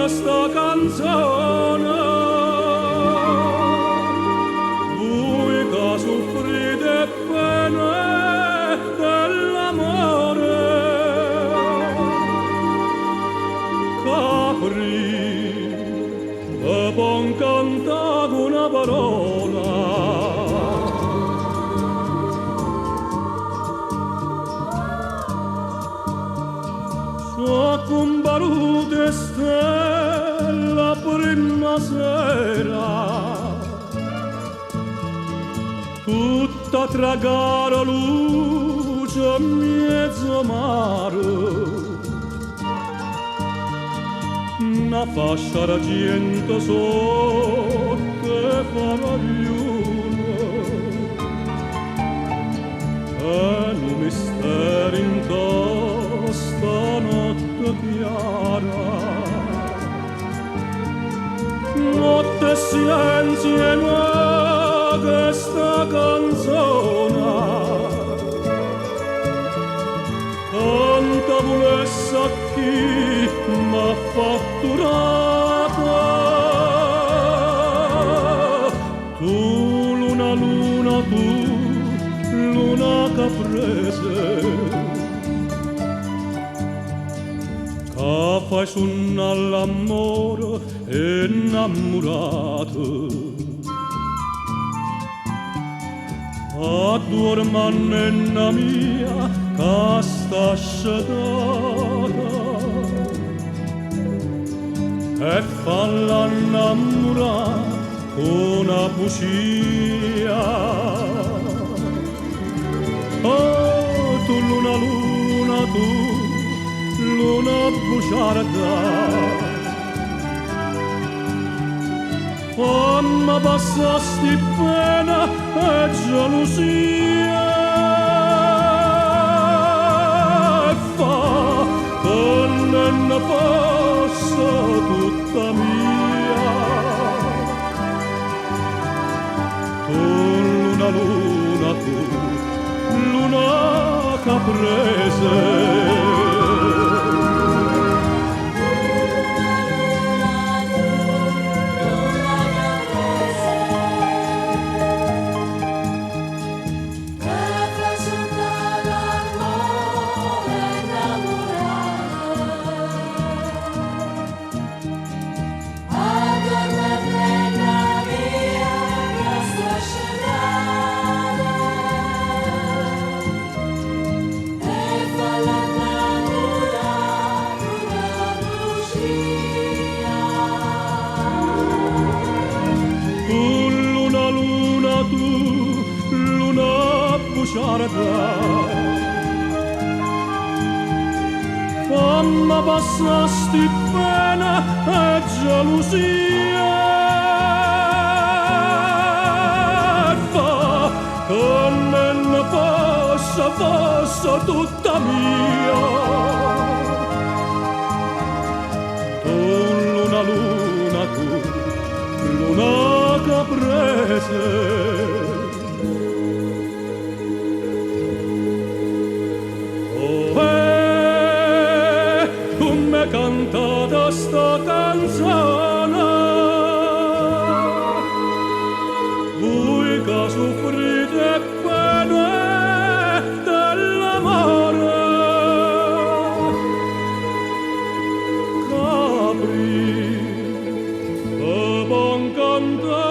sta canzone, voi che soffrite pene dell'amore, capri e pon cantare una parola. So comparute stella prima sera, tutta tra gara luce e mezzo mare, una fascia d'argento sotto e fa la luna, e un mistero in stanotte chiara, notte silenzio e nuova questa canzone, canta volesse a chi m'ha fatturata. Tu luna luna, tu luna caprese, che fai suonare all'amore innamorato. Addorma nonna mia che sta sciatata e falla innamorare con una bugia. Oh, tu luna luna, tu luna bugiarda, fammi passare sti pena e gelosia, e fa che non ne possa tutta mia. Tu luna luna, tu luna caprese, fammi passare sti pena e gelosia, e fa che non ne possa tutta mia. Tu luna luna, tu luna caprese, cantata sta canzone, voi che soffrite pene dell'amore, capri e buon cantare.